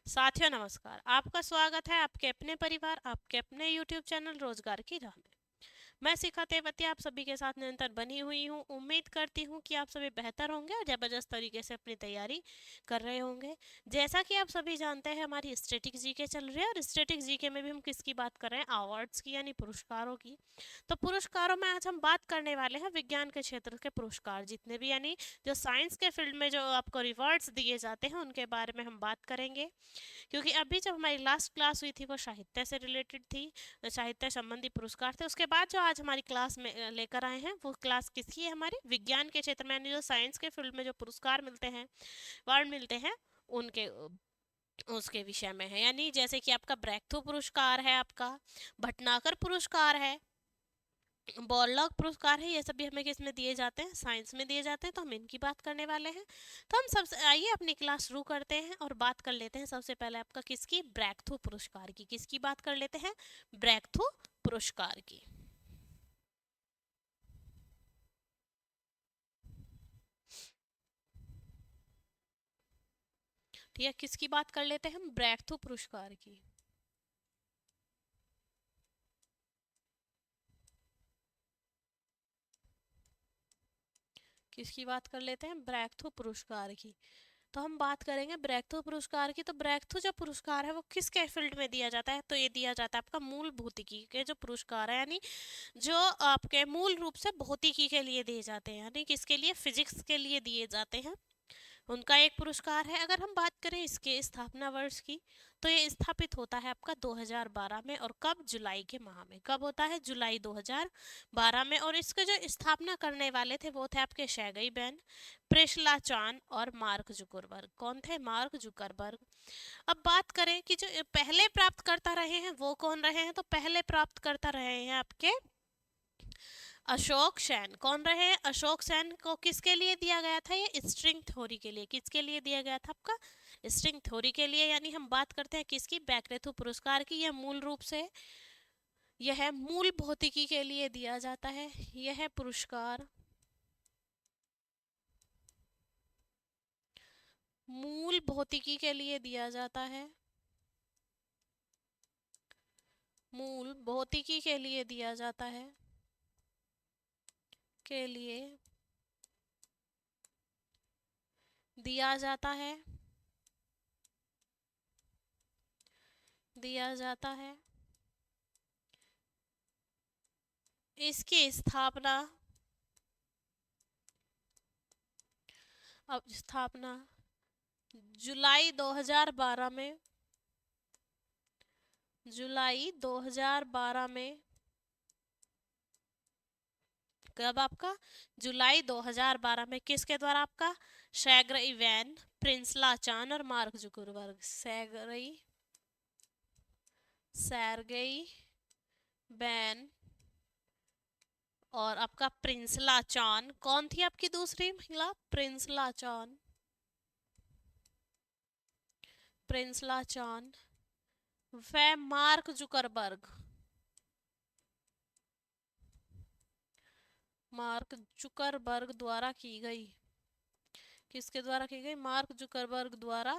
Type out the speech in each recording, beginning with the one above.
साथियों नमस्कार। आपका स्वागत है आपके अपने परिवार, आपके अपने यूट्यूब चैनल रोजगार की राह में। मैं शिखा तेवतिया आप सभी के साथ निरंतर बनी हुई हूँ। उम्मीद करती हूँ कि आप सभी बेहतर होंगे और जबरदस्त तरीके से अपनी तैयारी कर रहे होंगे। जैसा कि आप सभी जानते हैं, हमारी स्टैटिक जीके चल रही है और स्टैटिक जीके में भी हम किसकी बात कर रहे हैं? अवार्ड्स की, यानी पुरस्कारों की। तो पुरस्कारों में आज हम बात करने वाले हैं विज्ञान के क्षेत्र के पुरस्कार, जितने भी, यानी जो साइंस के फील्ड में जो आपको रिवॉर्ड्स दिए जाते हैं उनके बारे में हम बात करेंगे। क्योंकि अभी जब हमारी लास्ट क्लास हुई थी वो साहित्य से रिलेटेड थी, साहित्य संबंधी पुरस्कार थे। उसके बाद जो आज हमारी क्लास में लेकर आए हैं वो क्लास किसकी है? हमारी विज्ञान के क्षेत्र में, यानी जो साइंस के फील्ड में जो पुरस्कार मिलते हैं, अवार्ड मिलते हैं, उनके उसके विषय में है। यानी जैसे कि आपका ब्रेक थ्रू पुरस्कार है, आपका भटनागर पुरस्कार है, बॉरलॉग पुरस्कार है, ये सभी हमें किस में दिए जाते हैं? साइंस में दिए जाते हैं। तो हम इनकी बात करने वाले हैं। तो हम सबसे आइए अपनी क्लास शुरू करते हैं और बात कर लेते हैं सबसे पहले आपका किसकी? ब्रेक थ्रू पुरस्कार की। किसकी बात कर लेते हैं? ब्रेक थ्रू पुरस्कार की। ठीक है, किसकी बात कर लेते हैं हम? ब्रेक थ्रू पुरस्कार की। किसकी बात कर लेते हैं? ब्रेक थ्रू पुरस्कार की। तो हम बात करेंगे ब्रेक थ्रू पुरस्कार की। तो ब्रेक थ्रू जो पुरस्कार है वो किसके फील्ड में दिया जाता है? तो ये दिया जाता है आपका मूल भौतिकी के जो पुरस्कार है, यानी जो आपके मूल रूप से भौतिकी के लिए दिए जाते हैं, यानी किसके लिए? फिजिक्स के लिए दिए जाते हैं। उनका एक पुरस्कार है। अगर हम बात करें इसके स्थापना वर्ष की, तो ये स्थापित होता है आपका 2012 में। और कब? जुलाई के माह में। कब होता है? जुलाई 2012 में। और इसके जो स्थापना करने वाले थे वो थे आपके शैगई बैन, प्रिस्ला चान और मार्क जुकरबर्ग। कौन थे? Mark Zuckerberg. अब बात करें कि जो पहले प्राप्तकर्ता रहे हैं वो कौन रहे हैं? तो पहले प्राप्तकर्ता रहे हैं आपके अशोक सेन। कौन रहे हैं? अशोक सेन को किसके लिए दिया गया था? ये स्ट्रिंग थ्योरी के लिए। किसके लिए दिया गया था? आपका स्ट्रिंग थ्योरी के लिए। यानी हम बात करते हैं किसकी? बैकरेथु पुरस्कार की। यह मूल रूप से यह मूल भौतिकी के लिए दिया जाता है। यह पुरस्कार मूल भौतिकी के लिए दिया जाता है। मूल भौतिकी के लिए दिया जाता है। के लिए दिया जाता है। दिया जाता है। इसकी स्थापना, अब स्थापना जुलाई 2012 में, जुलाई 2012 में। कब? आपका जुलाई 2012 में। किसके द्वारा? आपका सैगरई वैन, प्रिंसला चान और मार्क जुकरबर्ग। सैरगई बैन और आपका प्रिंसला चान। कौन थी आपकी दूसरी महिला? प्रिंसला चान। प्रिंसला चान व मार्क जुकरबर्ग। मार्क जुकरबर्ग द्वारा की गई। किसके द्वारा की गई? मार्क जुकरबर्ग द्वारा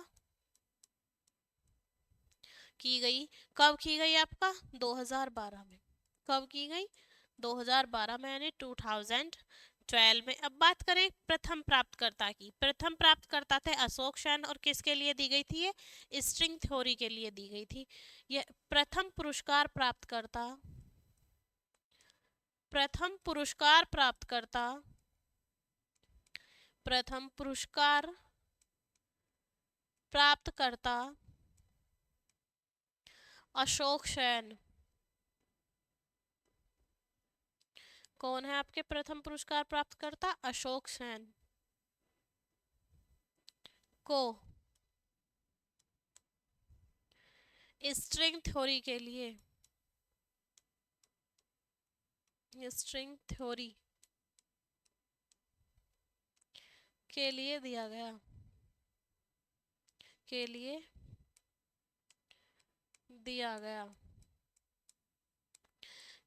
की गई। कब की गई? आपका 2012 में। कब की गई? 2012 में, यानी 2012 में। अब बात करें प्रथम प्राप्तकर्ता की। प्रथम प्राप्तकर्ता थे अशोक सेन। और किसके लिए दी गई थी? ये स्ट्रिंग थ्योरी के लिए दी गई थी। ये प्रथम पुरस्कार प्राप्तकर्ता, प्रथम पुरस्कार प्राप्तकर्ता, प्रथम पुरस्कार प्राप्तकर्ता अशोक सेन। कौन है आपके प्रथम पुरस्कार प्राप्तकर्ता? अशोक सेन को स्ट्रिंग थ्योरी के लिए, स्ट्रिंग थ्योरी के लिए दिया गया। के लिए दिया गया।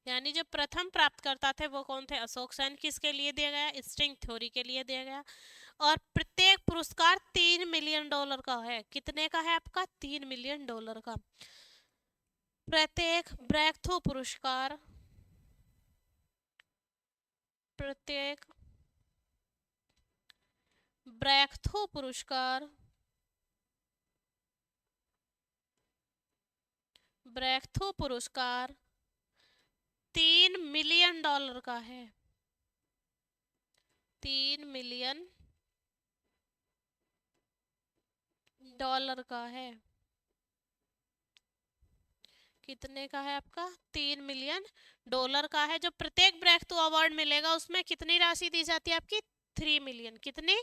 यानी जो प्रथम प्राप्तकर्ता थे वो कौन थे? अशोक सेन। किसके लिए दिया गया? स्ट्रिंग थ्योरी के लिए दिया गया। और प्रत्येक पुरस्कार $3 मिलियन का है। कितने का है आपका? $3 मिलियन का। प्रत्येक ब्रेकथ्रू पुरस्कार, प्रत्येक ब्रेकथ्रू पुरस्कार, ब्रेकथ्रू पुरस्कार $3 मिलियन का है। $3 मिलियन का है। कितने का है आपका? $3 मिलियन का है। जो प्रत्येक ब्रेकथ्रू अवार्ड मिलेगा उसमें कितनी राशि दी जाती है आपकी? 3 मिलियन। कितने?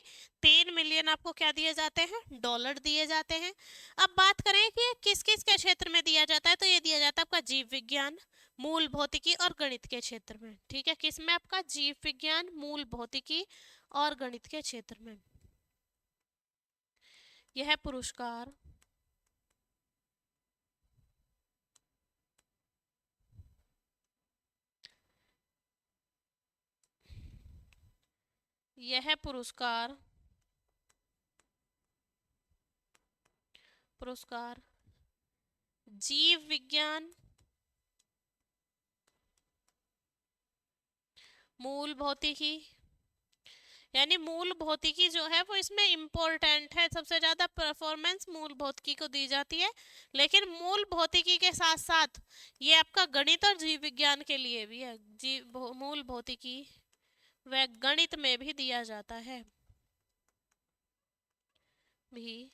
3 मिलियन आपको क्या दिए जाते हैं? डॉलर दिए जाते हैं। अब बात करें कि किस किस के क्षेत्र में दिया जाता है, तो ये दिया जाता है आपका जीव विज्ञान, मूल भौतिकी और गणित के क्षेत्र में। ठीक है, किस में? आपका जीव विज्ञान, मूल भौतिकी और गणित के क्षेत्र में यह पुरस्कार यह पुरस्कार पुरस्कार जीव विज्ञान, मूल भौतिकी, यानी मूल भौतिकी जो है वो इसमें इम्पोर्टेंट है। सबसे ज्यादा परफॉर्मेंस मूल भौतिकी को दी जाती है, लेकिन मूल भौतिकी के साथ साथ ये आपका गणित और जीव विज्ञान के लिए भी है। मूल भौतिकी व गणित में भी दिया जाता है, भी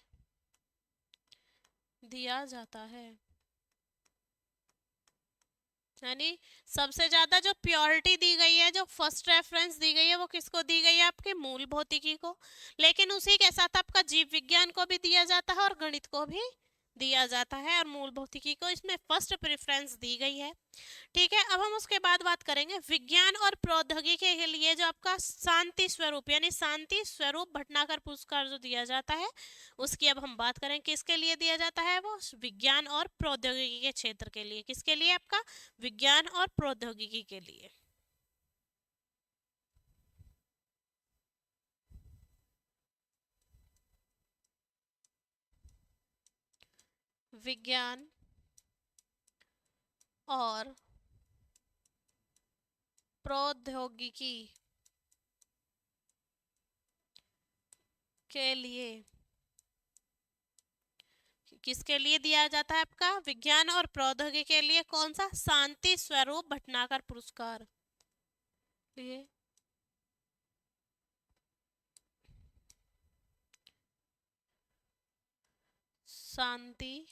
दिया जाता है। यानी सबसे ज्यादा जो प्योरिटी दी गई है, जो फर्स्ट रेफरेंस दी गई है, वो किसको दी गई है? आपके मूल भौतिकी को। लेकिन उसी के साथ आपका जीव विज्ञान को भी दिया जाता है और गणित को भी दिया जाता है, और मूल भौतिकी को इसमें फर्स्ट प्रेफरेंस दी गई है। ठीक है, अब हम उसके बाद बात करेंगे विज्ञान और प्रौद्योगिकी के लिए जो आपका शांति स्वरूप यानी शांति स्वरूप भटनागर पुरस्कार जो दिया जाता है, उसकी अब हम बात करें। किसके लिए दिया जाता है? वो विज्ञान और प्रौद्योगिकी के क्षेत्र के लिए। किसके लिए? आपका विज्ञान और प्रौद्योगिकी के लिए। विज्ञान और प्रौद्योगिकी के लिए। किसके लिए दिया जाता है? आपका विज्ञान और प्रौद्योगिकी के लिए। कौन सा? शांति स्वरूप भटनागर पुरस्कार लिए। शांति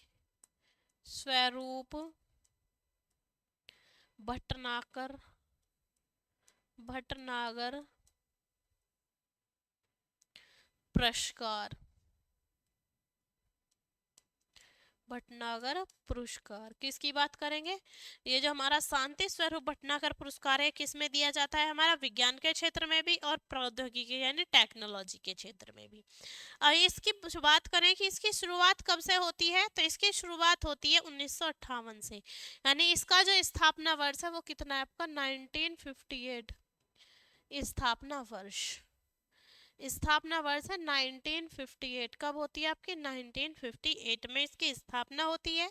स्वरूप भटनागर पुरस्कार, भटनागर पुरस्कार। किसकी बात करेंगे? ये जो हमारा शांति स्वरूप भटनागर पुरस्कार है, किस में दिया जाता है? हमारा विज्ञान के क्षेत्र में भी और प्रौद्योगिकी यानी टेक्नोलॉजी के क्षेत्र में भी। इसकी बात करें कि इसकी शुरुआत कब से होती है, तो इसकी शुरुआत होती है 1958 से। यानी इसका जो स्थापना वर्ष है वो कितना है आपका? 1958 स्थापना वर्ष। स्थापना वर्ष है 1958। कब होती है आपकी? 1958 में इसकी स्थापना होती है।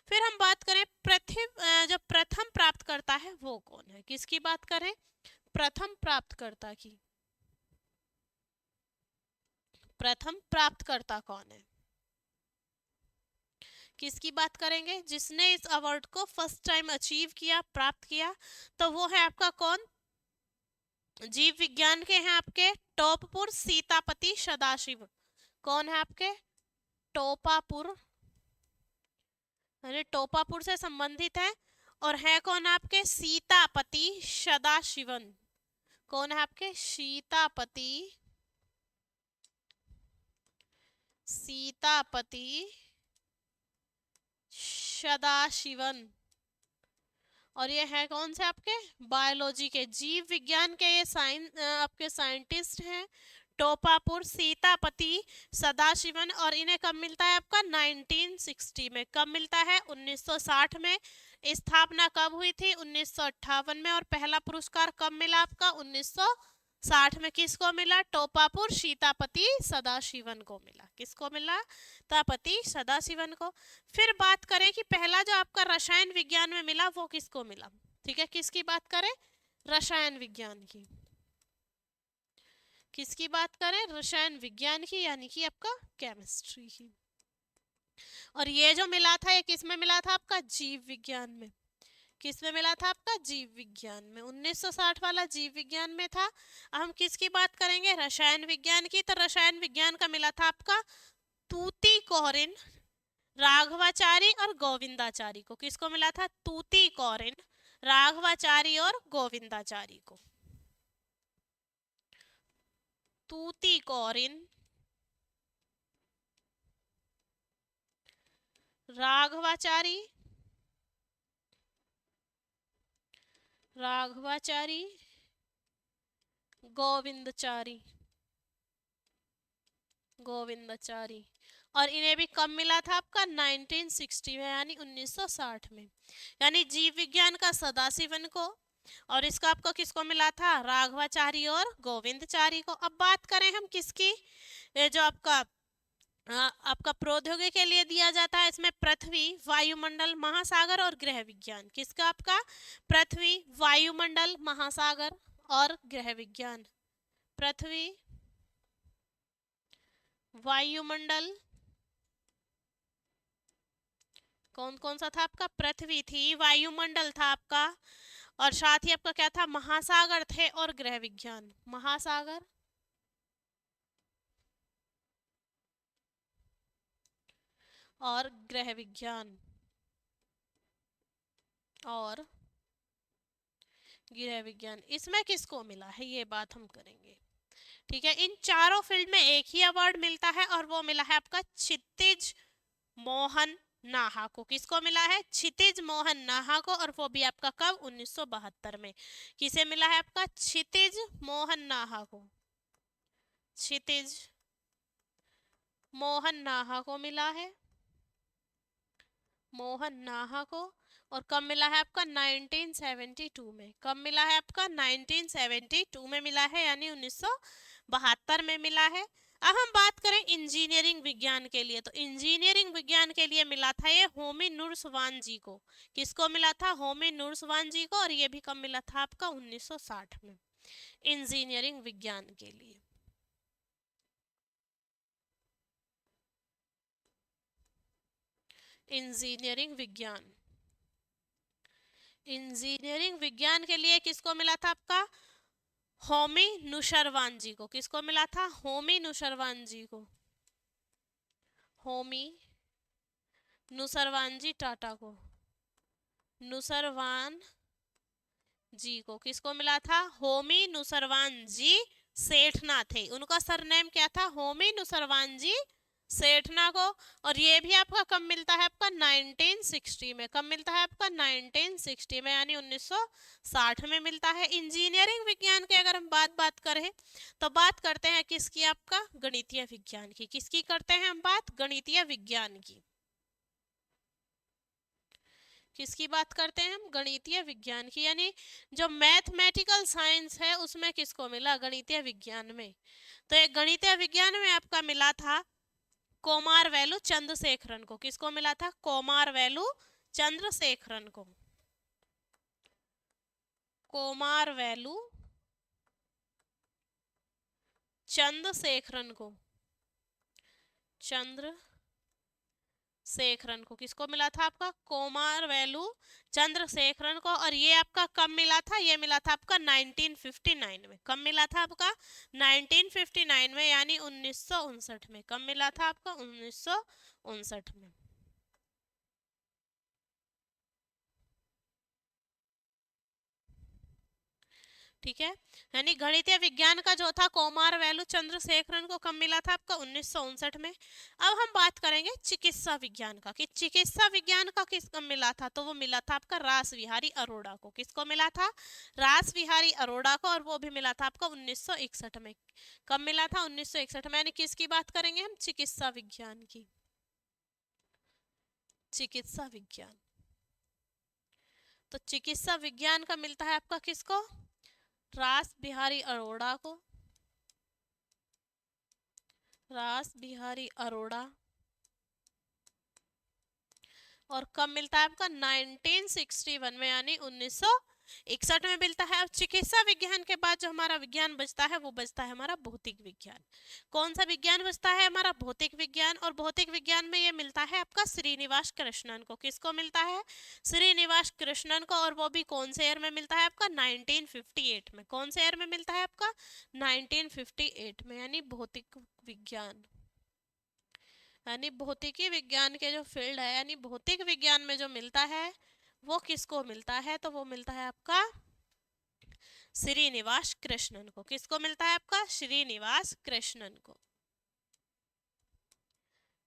फिर हम बात करें जो प्रथम प्राप्त करता है वो कौन है? किसकी बात करें? प्रथम प्राप्तकर्ता की। प्रथम प्राप्तकर्ता कौन है? किसकी बात करेंगे? जिसने इस अवार्ड को फर्स्ट टाइम अचीव किया, प्राप्त किया, तो वो है आपका कौन? जीव विज्ञान के हैं आपके टोपपुर सीतापति सदाशिव। कौन है आपके? टोपापुर, यानी टोपापुर से संबंधित है। और है कौन आपके? सीतापति सदाशिवन। कौन है आपके? सीतापति सदाशिवन। और ये है कौन से? आपके बायोलॉजी के, जीव विज्ञान के ये आपके साइंटिस्ट हैं टोपापुर सीतापति सदाशिवन। और इन्हें कब मिलता है आपका? 1960 में। कब मिलता है? 1960 में। स्थापना कब हुई थी? 1958 में। और पहला पुरस्कार कब मिला आपका? 1960 1960 में किसको मिला? टोपापुर सीतापति सदाशिवन को मिला। किसको मिला? तापति सदाशिवन को। फिर बात करें कि पहला जो आपका रसायन विज्ञान में मिला वो किसको मिला? ठीक है, किसकी बात करें? रसायन विज्ञान की। किसकी बात करें? रसायन विज्ञान की, यानी कि आपका केमिस्ट्री की। और ये जो मिला था ये किस में मिला था? आपका जीव विज्ञान में। किस में मिला था? आपका जीव विज्ञान में। 1960 वाला जीव विज्ञान में था। अब हम किसकी बात करेंगे? रसायन विज्ञान की। तो रसायन विज्ञान का मिला था आपका तूतीकोरिन, राघवाचारी और गोविंदाचारी को। किसको मिला था? तूतीकोरिन, राघवाचारी और गोविंदाचारी को। तूतीकोरिन, राघवाचारी, राघवाचारी, गोविंदचारी, गोविंदाचारी। और इन्हें भी कब मिला था? आपका 1960 में, यानी 1960 में। यानी जीव विज्ञान का सदाशिवन को, और इसका आपको किसको मिला था? राघवाचारी और गोविंदचारी को। अब बात करें हम किसकी? ये जो आपका प्रौद्योगिकी के लिए दिया जाता है, इसमें पृथ्वी, वायुमंडल, महासागर और ग्रह विज्ञान। किसका? आपका पृथ्वी, वायुमंडल, महासागर और ग्रह विज्ञान। पृथ्वी, वायुमंडल, कौन कौन सा था आपका? पृथ्वी थी, वायुमंडल था आपका, और साथ ही आपका क्या था? महासागर थे और ग्रह विज्ञान। महासागर और ग्रह विज्ञान, और गृह विज्ञान। इसमें किसको मिला है ये बात हम करेंगे। ठीक है, इन चारों फील्ड में एक ही अवार्ड मिलता है और वो मिला है आपका क्षितिज मोहन नाहा को। किसको मिला है? क्षितिज मोहन नाहा को। और वो भी आपका कब? 1972 में। किसे मिला है? आपका क्षितिज मोहन नाहा को। क्षितिज मोहन नाहा को मिला है, मोहन नाहा को। और कब मिला है आपका? 1972 में। कब मिला है आपका? 1972 में मिला है, यानी 1972 में मिला है। अब हम बात करें इंजीनियरिंग विज्ञान के लिए, तो इंजीनियरिंग विज्ञान के लिए मिला था ये होमी नुर्सवान जी को। किसको मिला था? होमी नुर्सवान जी को। और ये भी कब मिला था आपका? 1960 में, इंजीनियरिंग विज्ञान के लिए। इंजीनियरिंग विज्ञान, इंजीनियरिंग विज्ञान के लिए किसको मिला था आपका? होमी नुसरवान जी को। किसको मिला था? होमी नुसरवान जी को। होमी नुसरवान जी टाटा को। नुसरवान जी को किसको मिला था? होमी नुसरवान जी सेठना थे, उनका सरनेम क्या था? होमी नुसरवान जी सेठना को। और ये भी आपका कब मिलता है? आपका 1960 में। कब मिलता है आपका? 1960 में, यानी 1960 में मिलता है। इंजीनियरिंग विज्ञान की अगर हम बात करें तो बात करते हैं किसकी? आपका गणितीय विज्ञान की। किसकी करते हैं हम बात? गणितीय विज्ञान की। किसकी बात करते हैं हम? गणितीय विज्ञान की। यानी जो मैथमेटिकल साइंस है उसमें किसको मिला? गणितीय विज्ञान में। तो एक गणितीय विज्ञान में आपका मिला था कोमारवेलु चंद्रशेखरन को। किसको मिला था? कोमारवेलु चंद्रशेखरन को। कोमारवेलु चंद्रशेखरन को। चंद्रशेखरन को किसको मिला था? आपका कोमारवेलु चंद्रशेखरन को। और ये आपका कब मिला था? ये मिला था आपका 1959 में। कब मिला था आपका? 1959 में, यानी 1959 में। कब मिला था आपका? 1959 में। ठीक है, यानी गणितीय विज्ञान का जो था कोमारवेलु चंद्रशेखरन को कब मिला था? आपका 1959 में। अब हम बात करेंगे चिकित्सा विज्ञान का, कि चिकित्सा विज्ञान का किस कब मिला था? तो वो मिला था आपका रास बिहारी अरोड़ा को। किसको मिला था? रास बिहारी अरोड़ा को। और वो भी मिला था आपका 1961 में। कब मिला था? 1961 में। यानी किसकी बात करेंगे हम? चिकित्सा विज्ञान की। चिकित्सा विज्ञान, तो चिकित्सा विज्ञान का मिलता है आपका किसको? रास बिहारी अरोड़ा को, रास बिहारी अरोड़ा। और कब मिलता है आपका? 1961 में, यानी 1961 में मिलता है। अब चिकित्सा विज्ञान के बाद जो हमारा विज्ञान बचता है वो बचता है हमारा भौतिक विज्ञान। कौन सा विज्ञान बचता है? हमारा भौतिक विज्ञान। और भौतिक विज्ञान में ये मिलता है आपका श्रीनिवास कृष्णन को। किसको मिलता है? श्रीनिवास कृष्णन को। और वो भी कौन से ईयर में मिलता है आपका? 1958 में। कौन से ईयर में मिलता है आपका? 1958 में। यानी भौतिक विज्ञान, यानी भौतिकी विज्ञान के जो फील्ड है, यानी भौतिक विज्ञान में जो मिलता है वो किसको मिलता है? तो वो मिलता है आपका श्रीनिवास कृष्णन को। किसको मिलता है आपका? श्रीनिवास कृष्णन को।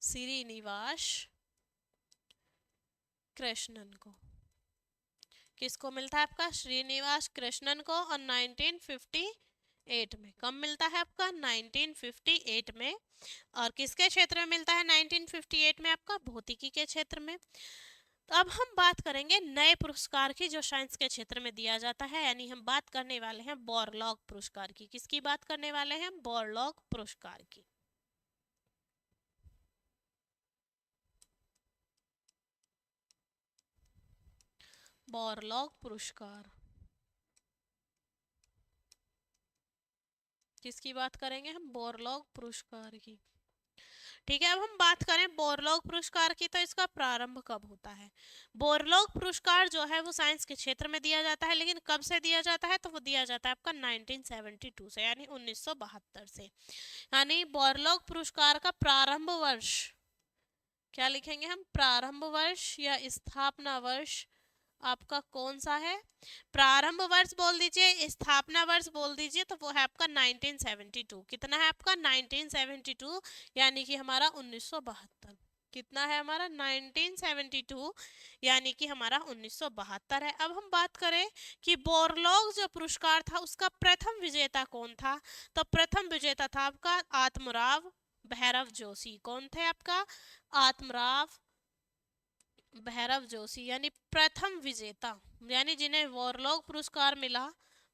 श्रीनिवास कृष्णन को किसको मिलता है आपका? श्रीनिवास कृष्णन को। और 1958 में। कब मिलता है आपका? 1958 में। और किसके क्षेत्र में मिलता है 1958 में? आपका भौतिकी के क्षेत्र में। तो अब हम बात करेंगे नए पुरस्कार की जो साइंस के क्षेत्र में दिया जाता है, यानी हम बात करने वाले हैं बोरलॉग पुरस्कार की। किसकी बात करने वाले हैं? बोरलॉग पुरस्कार की। बोरलॉग पुरस्कार किसकी बात करेंगे हम? बोरलॉग पुरस्कार की। ठीक है, अब हम बात करें बोरलॉग पुरस्कार की, तो इसका प्रारंभ कब होता है? बोरलॉग पुरस्कार जो है वो साइंस के क्षेत्र में दिया जाता है, लेकिन कब से दिया जाता है? तो वो दिया जाता है आपका 1972 से, यानी 1972 से। यानी बोरलॉग पुरस्कार का प्रारंभ वर्ष क्या लिखेंगे हम? प्रारंभ वर्ष या स्थापना वर्ष आपका कौन सा है? प्रारंभ वर्ष बोल दीजिए, स्थापना वर्ष बोल दीजिए, तो वो है आपका 1972। कितना है आपका? 1972, यानी कि हमारा 1972। कितना है हमारा? 1972, यानी कि हमारा 1972 है। अब हम बात करें कि बोरलॉग जो पुरस्कार था उसका प्रथम विजेता कौन था? तो प्रथम विजेता था आपका आत्मराव भैरव जोशी। कौन थे आपका? आत्मराव भैरव जोशी, यानी प्रथम विजेता। यानी जिन्हें बोरलॉग पुरस्कार मिला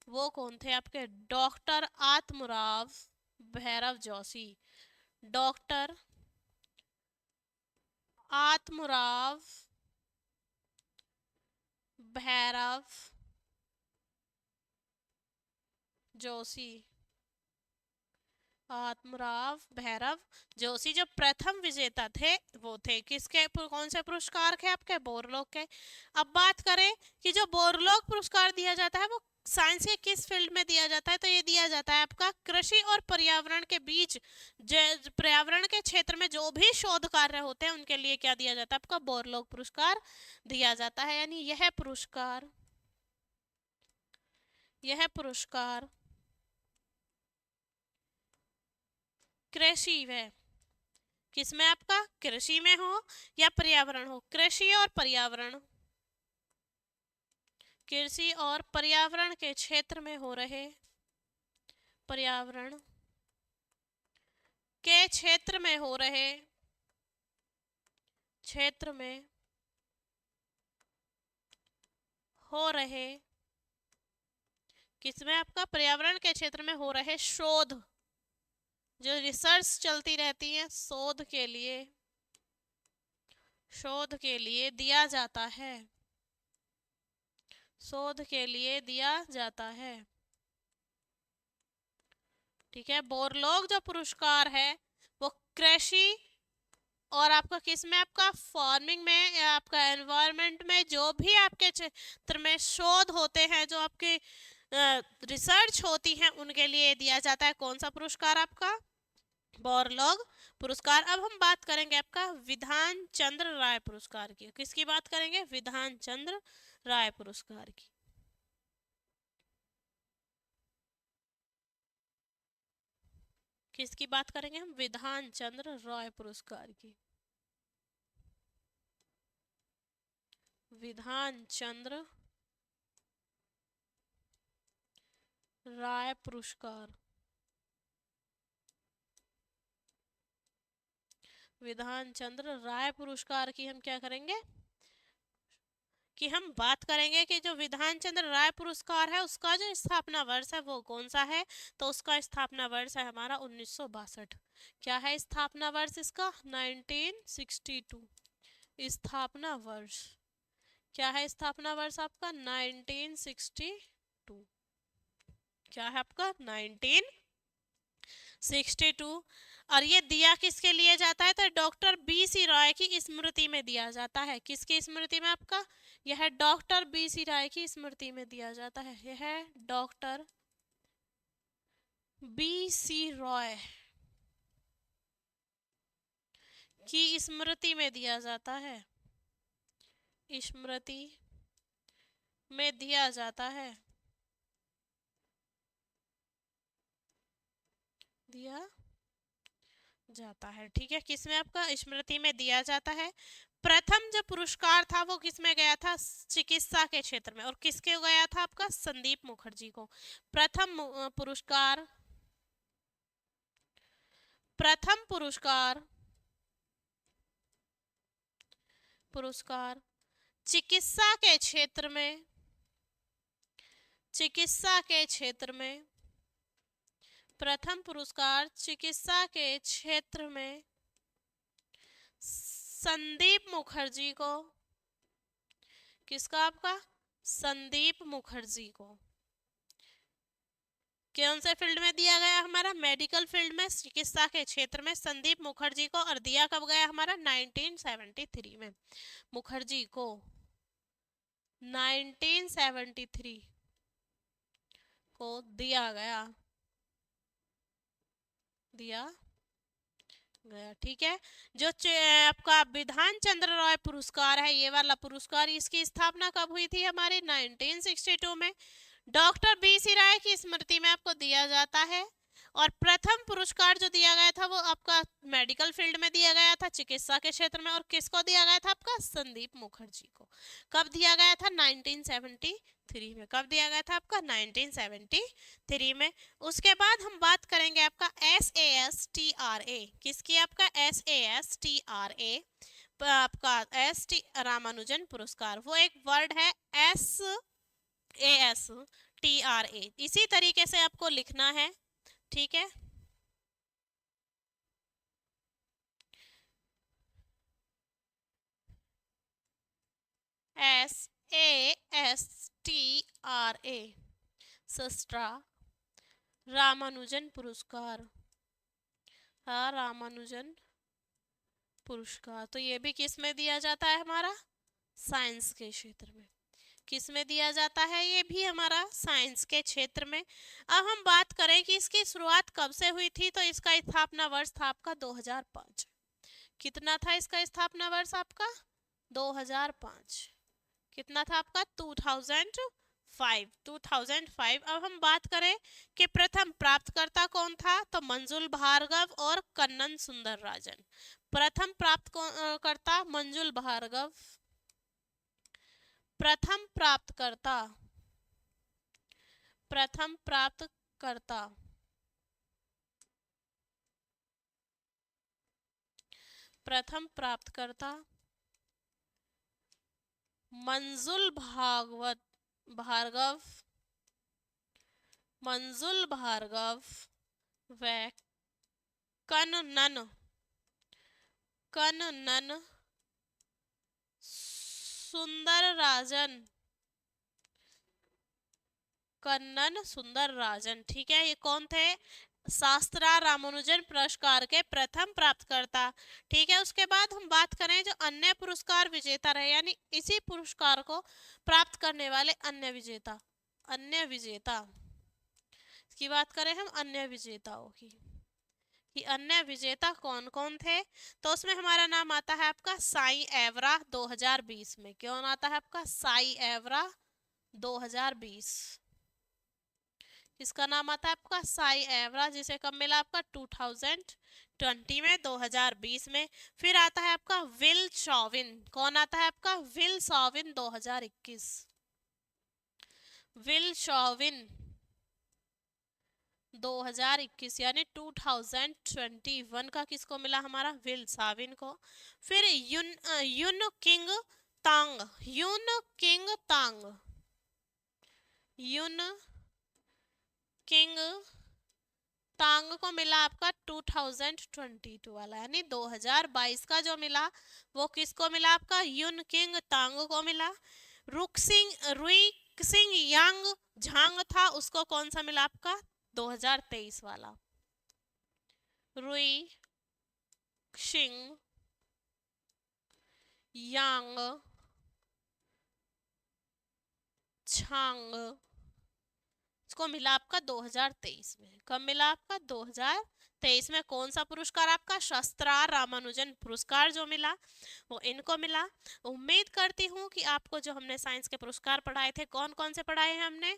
वो कौन थे आपके? डॉक्टर आत्मराव भैरव जोशी। डॉक्टर आत्मराव भैरव जोशी। आत्मराव भैरव जोशी जो प्रथम विजेता थे वो थे किसके? कौन से पुरस्कार के? आपके बोरलॉग के। अब बात करें कि जो बोरलॉग पुरस्कार दिया जाता है वो साइंस के किस फील्ड में दिया जाता है? तो ये दिया जाता है आपका कृषि और पर्यावरण के बीच, पर्यावरण के क्षेत्र में जो भी शोध कार्य होते हैं उनके लिए क्या दिया जाता है? आपका बोरलॉग पुरस्कार दिया जाता है। यानी यह पुरस्कार कृषि में, किसमें आपका? कृषि में हो या पर्यावरण हो, कृषि और पर्यावरण, कृषि और पर्यावरण के क्षेत्र में हो रहे, पर्यावरण के क्षेत्र में हो रहे, क्षेत्र में हो रहे, किसमें आपका? पर्यावरण के क्षेत्र में हो रहे शोध, जो रिसर्च चलती रहती है, शोध के लिए दिया जाता है, शोध के लिए दिया जाता है। ठीक है, बोरलॉग जो पुरस्कार है वो कृषि और आपका किस में? आपका फार्मिंग में या आपका एनवायरनमेंट में जो भी आपके क्षेत्र में शोध होते हैं, जो आपके रिसर्च होती हैं, उनके लिए दिया जाता है। कौन सा पुरस्कार? आपका बोरलॉग पुरस्कार। अब हम बात करेंगे आपका विधान चंद्र राय पुरस्कार की। किसकी बात करेंगे? विधान चंद्र राय पुरस्कार की। किसकी बात करेंगे हम? विधान चंद्र राय पुरस्कार की। विधान चंद्र राय पुरस्कार, विधान चंद्र राय पुरस्कार की हम क्या करेंगे? कि हम बात करेंगे कि जो विधान चंद्र राय पुरस्कार है उसका जो स्थापना वर्ष है वो कौन सा है। तो उसका स्थापना वर्ष है हमारा 1962। क्या है स्थापना वर्ष इसका? 1962 स्थापना वर्ष। क्या है स्थापना वर्ष आपका? 1962। क्या है आपका? 1962। और ये दिया किसके लिए जाता है? तो डॉक्टर BC रॉय की स्मृति में दिया जाता है। किसकी स्मृति में आपका? यह डॉक्टर BC रॉय की स्मृति में दिया जाता है। यह डॉक्टर BC रॉय की स्मृति में दिया जाता है। स्मृति में दिया जाता है। दिया जाता है, ठीक है। किसमें आपका? स्मृति में दिया जाता है। प्रथम जो पुरस्कार था वो किसमें गया था? चिकित्सा के क्षेत्र में। और किसके गया था आपका? संदीप मुखर्जी को। प्रथम पुरस्कार, प्रथम पुरस्कार, पुरस्कार चिकित्सा के क्षेत्र में, चिकित्सा के क्षेत्र में, प्रथम पुरस्कार चिकित्सा के क्षेत्र में संदीप मुखर्जी को। किसका? आपका संदीप मुखर्जी को। कौन से फील्ड में दिया गया? हमारा मेडिकल फील्ड में, चिकित्सा के क्षेत्र में संदीप मुखर्जी को। और दिया कब गया? हमारा 1973 में। मुखर्जी को 1973 को दिया गया, दिया गया, ठीक है। जो आपका विधान चंद्र रॉय पुरस्कार है, ये वाला पुरस्कार, इसकी स्थापना कब हुई थी? हमारी 1962 में। डॉक्टर BC राय की स्मृति में आपको दिया जाता है। और प्रथम पुरस्कार जो दिया गया था वो आपका मेडिकल फील्ड में दिया गया था, चिकित्सा के क्षेत्र में। और किसको दिया गया था? आपका संदीप मुखर्जी को। कब दिया गया था? 1973 में। कब दिया गया था आपका? 1973 में। उसके बाद हम बात करेंगे आपका SASTRA। किसकी? आपका SASTRA, आपका ST रामानुजन पुरस्कार। वो एक वर्ड है, SASTRA। इसी तरीके से आपको लिखना है, ठीक है। SASTRA, सस्ट्रा रामानुजन पुरस्कार। हाँ, रामानुजन पुरस्कार। तो ये भी किस में दिया जाता है? हमारा साइंस के क्षेत्र में। किस में दिया जाता है? ये भी हमारा साइंस के क्षेत्र में। अब हम बात करें कि इसकी शुरुआत कब से हुई थी, तो इसका स्थापना वर्ष था आपका 2005। कितना था इसका स्थापना वर्ष आपका? 2005। कितना था आपका? 2005। अब हम बात करें कि प्रथम प्राप्तकर्ता कौन था, तो मंजुल भार्गव और कन्नन सुंदरराजन। प्रथम प्राप्तकर्ता मंजुल भार्गव, प्रथम प्राप्तकर्ता, प्रथम प्राप्तकर्ता प्रथम प्राप्तकर्ता मंजुल भार्गव, मंजुल भार्गव व कन्नन सुंदरराजन, कन्नन सुंदरराजन, ठीक है। ये कौन थे? शास्त्रा रामानुजन पुरस्कार के प्रथम प्राप्तकर्ता, ठीक है। उसके बाद हम बात करें जो अन्य पुरस्कार विजेता रहे, यानी इसी पुरस्कार को प्राप्त करने वाले अन्य विजेता, अन्य विजेता की बात करें हम, अन्य विजेताओं की, कि अन्य विजेता कौन कौन थे। तो उसमें हमारा नाम आता है आपका साई एवरा 2020 में। कौन आता है आपका? साई एवरा 2020। इसका नाम आता है आपका साई एवरा, जिसे कब मिला? आपका 2020 में, 2020 में। फिर आता है आपका विल शॉविन। कौन आता है आपका? Will Chauvin 2021। विल शॉविन 2021 यानी 2021 का किसको मिला? हमारा विल शॉविन को। फिर युन किंग तांग, युन किंग तांग, युन किंग तांग को मिला आपका 2022 वाला, यानी 2022 का जो मिला वो किसको मिला? आपका युन किंग तांग को मिला। रुई सिंह यांग झांग था, उसको कौन सा मिला? आपका 2023 वाला। रुई सिंह यांग झांग इसको मिला आपका 2023 में। कब मिला आपका? 2023 में। कौन सा पुरस्कार? आपका शास्त्रार रामानुजन पुरस्कार जो मिला वो इनको मिला। उम्मीद करती हूँ कि आपको जो हमने साइंस के पुरस्कार पढ़ाए थे, कौन कौन से पढ़ाए हैं हमने?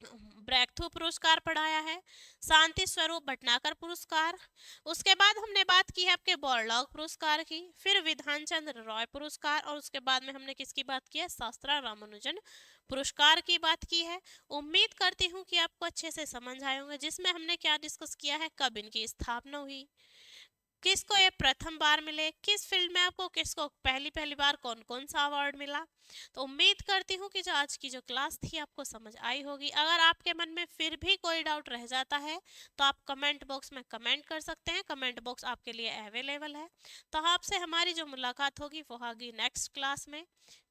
ब्रैकथू पुरस्कार पढ़ाया है, शांति स्वरूप भटनागर पुरस्कार, उसके बाद हमने बात की है आपके बोरलॉग पुरस्कार की, फिर विधान चंद्र रॉय पुरस्कार, और उसके बाद में हमने किसकी बात की है? शास्त्रा रामानुजन पुरस्कार की बात की है। उम्मीद करती हूँ कि आपको अच्छे से समझ आए होंगे, जिसमें हमने क्या डिस्कस किया है, कब इनकी स्थापना हुई, किसको ये प्रथम बार मिले, किस फील्ड में आपको किसको पहली बार कौन कौन सा अवार्ड मिला। तो उम्मीद करती हूँ कि जो आज की जो क्लास थी आपको समझ आई होगी। अगर आपके मन में फिर भी कोई डाउट रह जाता है तो आप कमेंट बॉक्स में कमेंट कर सकते हैं, कमेंट बॉक्स आपके लिए अवेलेबल है। तो आपसे हमारी जो मुलाकात होगी वो होगी नेक्स्ट क्लास में।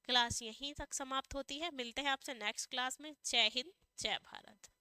क्लास यहीं तक समाप्त होती है, मिलते हैं आपसे नेक्स्ट क्लास में। जय हिंद, जय भारत।